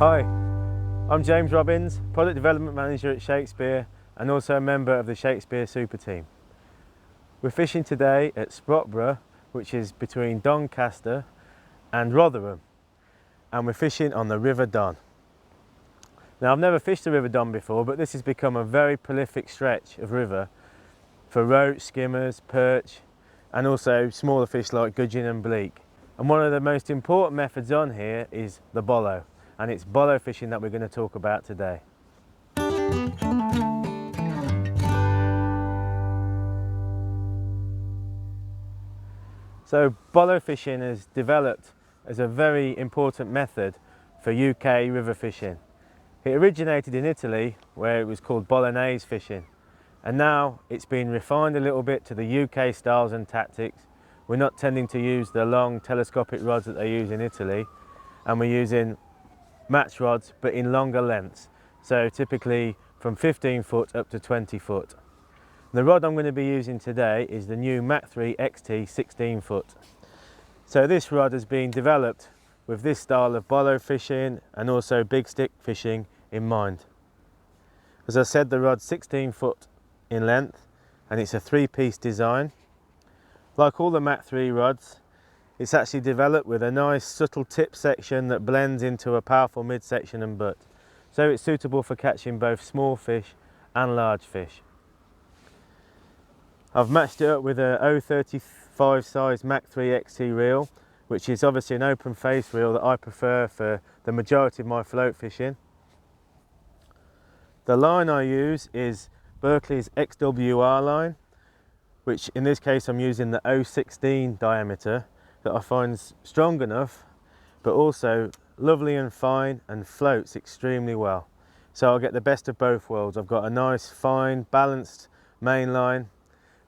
Hi, I'm James Robbins, Product Development Manager at Shakespeare and also a member of the Shakespeare Super Team. We're fishing today at Sprotborough, which is between Doncaster and Rotherham, and we're fishing on the River Don. Now, I've never fished the River Don before, but this has become a very prolific stretch of river for roach, skimmers, perch, and also smaller fish like gudgeon and bleak. And one of the most important methods on here is the bolo, and it's bolo fishing that we're going to talk about today. So bolo fishing is developed as a very important method for UK river fishing. It originated in Italy, where it was called Bolognese fishing, and now it's been refined a little bit to the UK styles and tactics. We're not tending to use the long telescopic rods that they use in Italy, and we're using match rods but in longer lengths, so typically from 15 foot up to 20 foot. The rod I'm going to be using today is the new Mach 3 XT 16 foot. So this rod has been developed with this style of bolo fishing and also big stick fishing in mind. As I said, the rod's 16 foot in length and it's a 3-piece design. Like all the Mach 3 rods, it's actually developed with a nice subtle tip section that blends into a powerful midsection and butt. So it's suitable for catching both small fish and large fish. I've matched it up with a 0.35 size Mach 3 XT reel, which is obviously an open face reel that I prefer for the majority of my float fishing. The line I use is Berkeley's XWR line, which in this case I'm using the 0.16 diameter that I find strong enough but also lovely and fine and floats extremely well. So I'll get the best of both worlds. I've got a nice fine balanced main line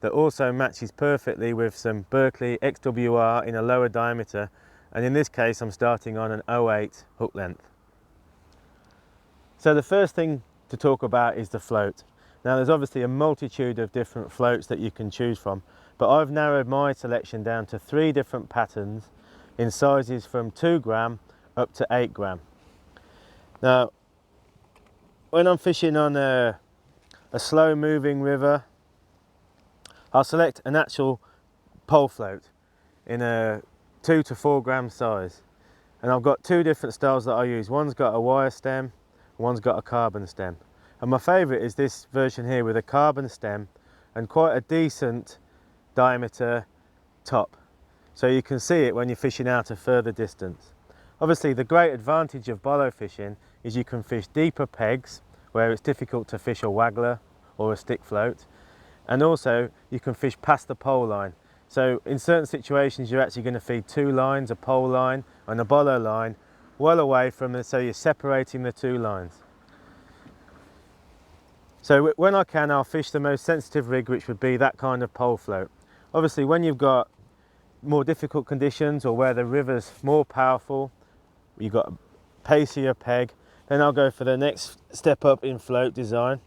that also matches perfectly with some Berkeley XWR in a lower diameter, and in this case I'm starting on an 0.8 hook length. So the first thing to talk about is the float. Now there's obviously a multitude of different floats that you can choose from, but I've narrowed my selection down to 3 different patterns in sizes from 2 gram up to 8 gram. Now when I'm fishing on a slow moving river, I'll select an actual pole float in a 2 to 4 gram size, and I've got 2 different styles that I use. One's got a wire stem, one's got a carbon stem, and my favourite is this version here with a carbon stem and quite a decent diameter top, so you can see it when you're fishing out a further distance. Obviously the great advantage of bolo fishing is you can fish deeper pegs where it's difficult to fish a waggler or a stick float, and also you can fish past the pole line. So in certain situations you're actually going to feed 2 lines, a pole line and a bolo line, well away from it, so you're separating the 2 lines. So when I can, I'll fish the most sensitive rig, which would be that kind of pole float. Obviously when you've got more difficult conditions or where the river's more powerful, you've got a pacier peg, then I'll go for the next step up in float design,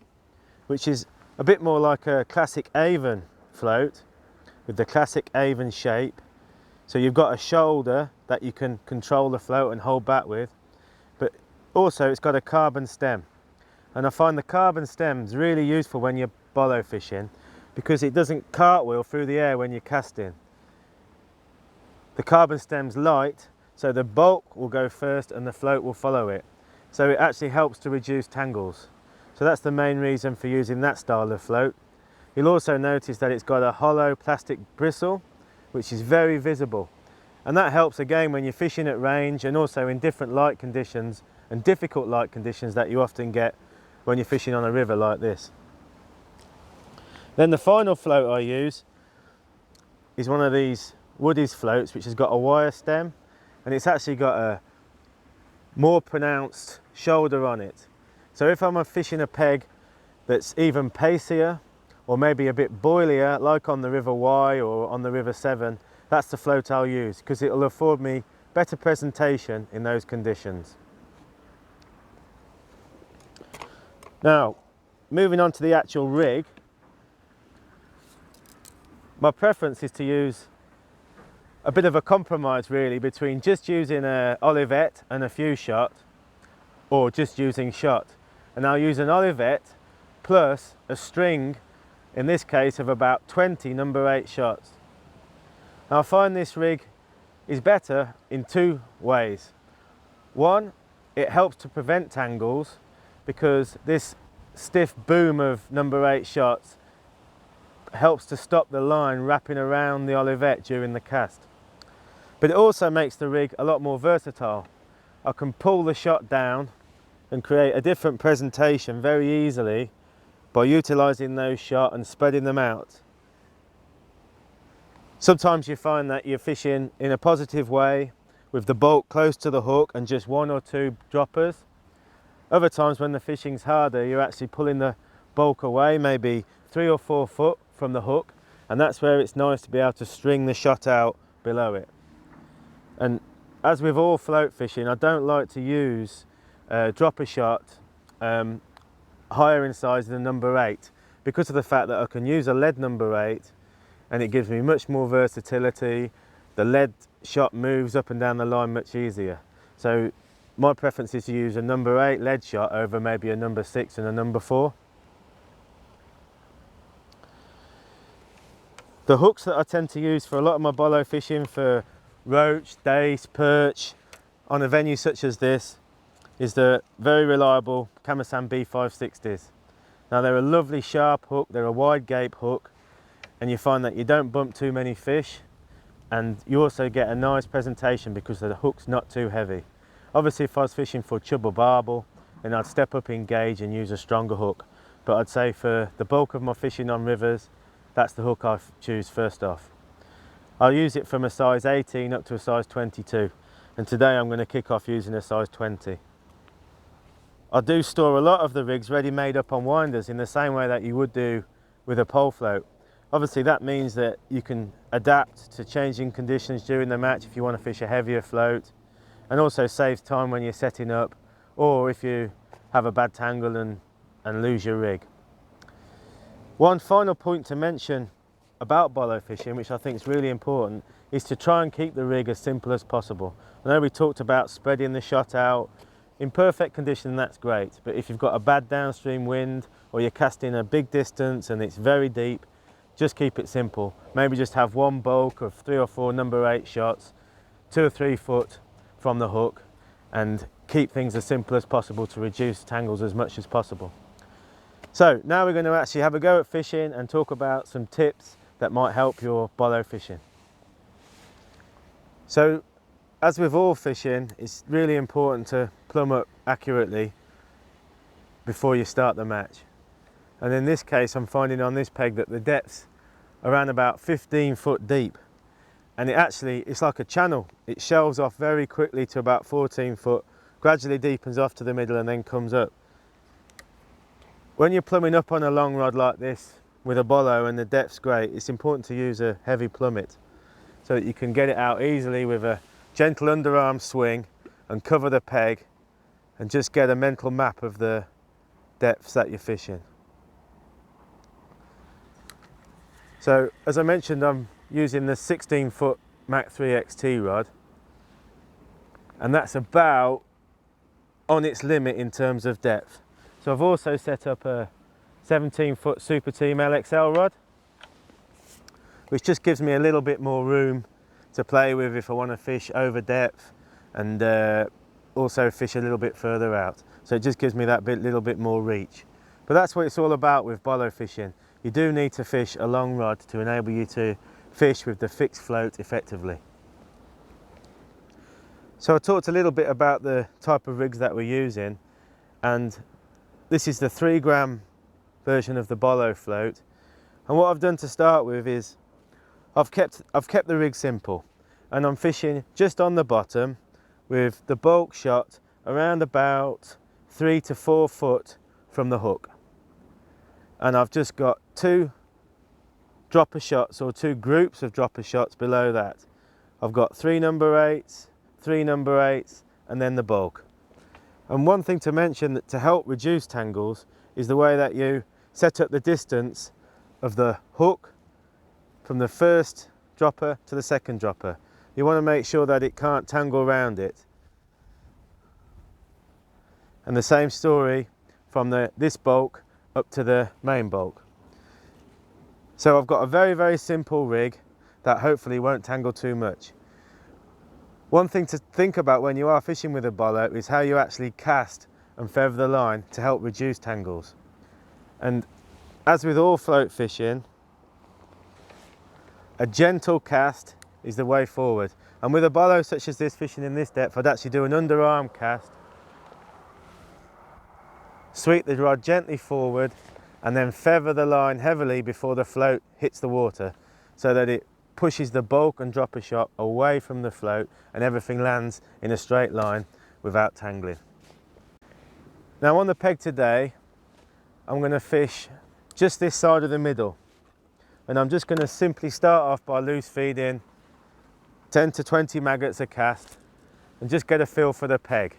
which is a bit more like a classic Avon float with the classic Avon shape. So you've got a shoulder that you can control the float and hold back with, but also it's got a carbon stem. And I find the carbon stems really useful when you're bolo fishing because it doesn't cartwheel through the air when you're casting. The carbon stem's light, so the bulk will go first and the float will follow it. So it actually helps to reduce tangles. So that's the main reason for using that style of float. You'll also notice that it's got a hollow plastic bristle, which is very visible. And that helps again when you're fishing at range and also in different light conditions and difficult light conditions that you often get when you're fishing on a river like this. Then the final float I use is one of these Woody's floats, which has got a wire stem, and it's actually got a more pronounced shoulder on it. So if I'm fishing a peg that's even pacier or maybe a bit boilier, like on the River Wye or on the River Severn, that's the float I'll use because it'll afford me better presentation in those conditions. Now, moving on to the actual rig, my preference is to use a bit of a compromise really between just using a olivette and a few shot, or just using shot. And I'll use an olivet plus a string, in this case of about 20 number 8 shots. Now I find this rig is better in two ways. One, it helps to prevent tangles because this stiff boom of number 8 shots helps to stop the line wrapping around the olivet during the cast. But it also makes the rig a lot more versatile. I can pull the shot down and create a different presentation very easily by utilising those shots and spreading them out. Sometimes you find that you're fishing in a positive way with the bulk close to the hook and just 1 or 2 droppers. Other times when the fishing's harder, you're actually pulling the bulk away, maybe 3 or 4 foot from the hook, and that's where it's nice to be able to string the shot out below it. And as with all float fishing, I don't like to use dropper shot higher in size than number 8 because of the fact that I can use a lead number 8 and it gives me much more versatility. The lead shot moves up and down the line much easier. So my preference is to use a number 8 lead shot over maybe a number 6 and a number 4. The hooks that I tend to use for a lot of my bolo fishing for roach, dace, perch on a venue such as this is the very reliable Kamasan B560s. Now they're a lovely sharp hook, they're a wide gape hook, and you find that you don't bump too many fish, and you also get a nice presentation because the hook's not too heavy. Obviously if I was fishing for chub or barbel, then I'd step up in gauge and use a stronger hook, but I'd say for the bulk of my fishing on rivers, that's the hook I choose first off. I'll use it from a size 18 up to a size 22, and today I'm going to kick off using a size 20. I do store a lot of the rigs ready made up on winders in the same way that you would do with a pole float. Obviously that means that you can adapt to changing conditions during the match if you want to fish a heavier float, and also saves time when you're setting up or if you have a bad tangle and lose your rig. One final point to mention about bolo fishing, which I think is really important, is to try and keep the rig as simple as possible. I know we talked about spreading the shot out. In perfect condition, that's great, but if you've got a bad downstream wind or you're casting a big distance and it's very deep, just keep it simple. Maybe just have one bulk of 3 or 4 number 8 shots, 2 or 3 foot from the hook, and keep things as simple as possible to reduce tangles as much as possible. So now we're going to actually have a go at fishing and talk about some tips that might help your bolo fishing. So as with all fishing, it's really important to plumb up accurately before you start the match. And in this case, I'm finding on this peg that the depth's around about 15 foot deep. And it's like a channel. It shelves off very quickly to about 14 foot, gradually deepens off to the middle and then comes up. When you're plumbing up on a long rod like this with a bolo and the depth's great, it's important to use a heavy plummet so that you can get it out easily with a gentle underarm swing and cover the peg and just get a mental map of the depths that you're fishing. So as I mentioned, I'm using the 16 foot Mach 3 XT rod, and that's about on its limit in terms of depth. So I've also set up a 17 foot Super Team LXL rod, which just gives me a little bit more room to play with if I want to fish over depth and also fish a little bit further out. So it just gives me that little bit more reach. But that's what it's all about with bolo fishing. You do need to fish a long rod to enable you to fish with the fixed float effectively. So I talked a little bit about the type of rigs that we're using, and this is the 3 gram version of the bolo float. And what I've done to start with is I've kept the rig simple, and I'm fishing just on the bottom with the bulk shot around about 3 to 4 foot from the hook. And I've just got 2 dropper shots, or 2 groups of dropper shots below that. I've got 3 number 8s, 3 number 8s, and then the bulk. And one thing to mention that to help reduce tangles is the way that you set up the distance of the hook from the first dropper to the second dropper. You want to make sure that it can't tangle around it. And the same story from this bulk up to the main bulk. So I've got a very, very simple rig that hopefully won't tangle too much. One thing to think about when you are fishing with a bolo is how you actually cast and feather the line to help reduce tangles. And as with all float fishing, a gentle cast is the way forward. And with a bolo such as this, fishing in this depth, I'd actually do an underarm cast, sweep the rod gently forward, and then feather the line heavily before the float hits the water, so that it pushes the bulk and dropper shot away from the float and everything lands in a straight line without tangling. Now on the peg today, I'm going to fish just this side of the middle, and I'm just going to simply start off by loose feeding 10 to 20 maggots a cast and just get a feel for the peg.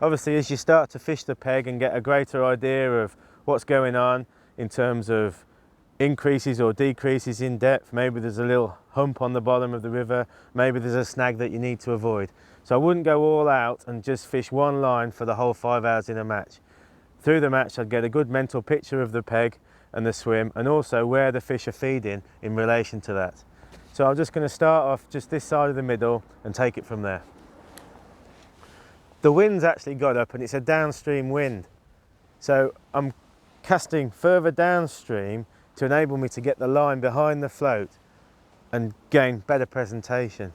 Obviously, as you start to fish the peg and get a greater idea of what's going on in terms of increases or decreases in depth, maybe there's a little hump on the bottom of the river, maybe there's a snag that you need to avoid. So I wouldn't go all out and just fish one line for the whole 5 hours in a match. Through the match, I'd get a good mental picture of the peg and the swim, and also where the fish are feeding in relation to that. So I'm just going to start off just this side of the middle and take it from there. The wind's actually got up and it's a downstream wind. So I'm casting further downstream to enable me to get the line behind the float and gain better presentation.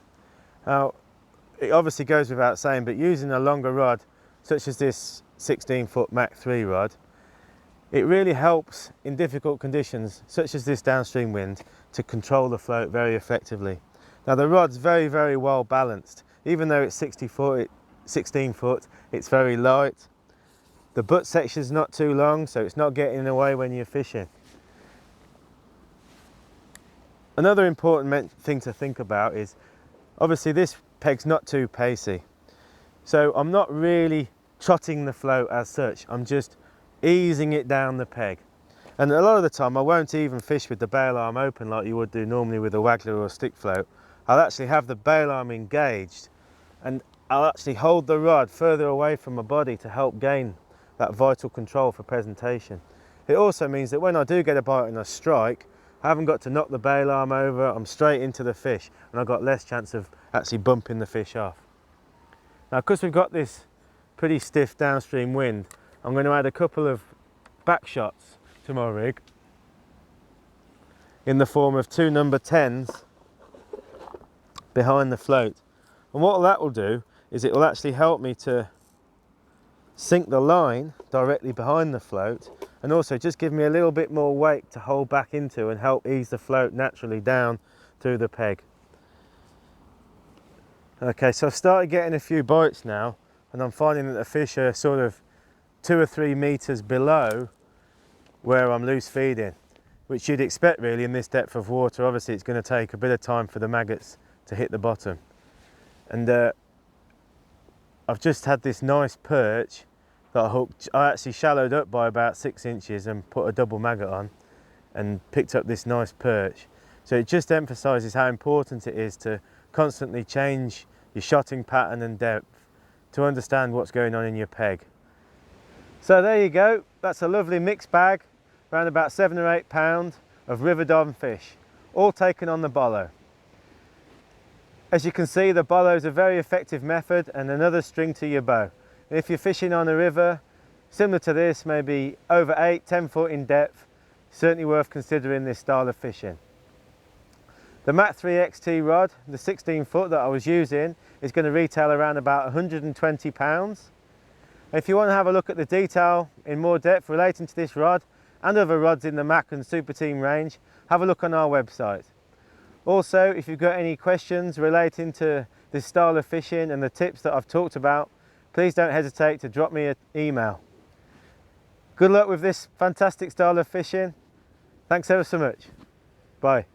Now, it obviously goes without saying, but using a longer rod, such as this 16-foot Mach 3 rod, it really helps in difficult conditions, such as this downstream wind, to control the float very effectively. Now the rod's very, very well balanced. Even though it's 16 foot, it's very light. The butt section's not too long, so it's not getting in the way when you're fishing. Another important thing to think about is, obviously this peg's not too pacey. So I'm not really trotting the float as such, I'm just easing it down the peg. And a lot of the time I won't even fish with the bail arm open like you would do normally with a waggler or a stick float. I'll actually have the bail arm engaged, and I'll actually hold the rod further away from my body to help gain that vital control for presentation. It also means that when I do get a bite and I strike, I haven't got to knock the bail arm over, I'm straight into the fish, and I've got less chance of actually bumping the fish off. Now, because we've got this pretty stiff downstream wind, I'm going to add a couple of back shots to my rig in the form of 2 number 10s behind the float. And what that will do is it will actually help me to sink the line directly behind the float, and also just give me a little bit more weight to hold back into and help ease the float naturally down through the peg. Okay, so I've started getting a few bites now, and I'm finding that the fish are sort of 2 or 3 meters below where I'm loose feeding, which you'd expect really in this depth of water. Obviously it's going to take a bit of time for the maggots to hit the bottom. And I've just had this nice perch that I hooked. I actually shallowed up by about 6 inches and put a double maggot on and picked up this nice perch. So it just emphasises how important it is to constantly change your shotting pattern and depth to understand what's going on in your peg. So there you go, that's a lovely mixed bag, around about 7 or 8 pounds of river Don fish, all taken on the bolo. As you can see, the bolo is a very effective method and another string to your bow. And if you're fishing on a river similar to this, maybe over 8-10 foot in depth, certainly worth considering this style of fishing. The Mach 3 XT rod, the 16 foot that I was using, is going to retail around about £120. If you want to have a look at the detail in more depth relating to this rod and other rods in the Mach and Super Team range, have a look on our website. Also, if you've got any questions relating to this style of fishing and the tips that I've talked about, please don't hesitate to drop me an email. Good luck with this fantastic style of fishing. Thanks ever so much. Bye.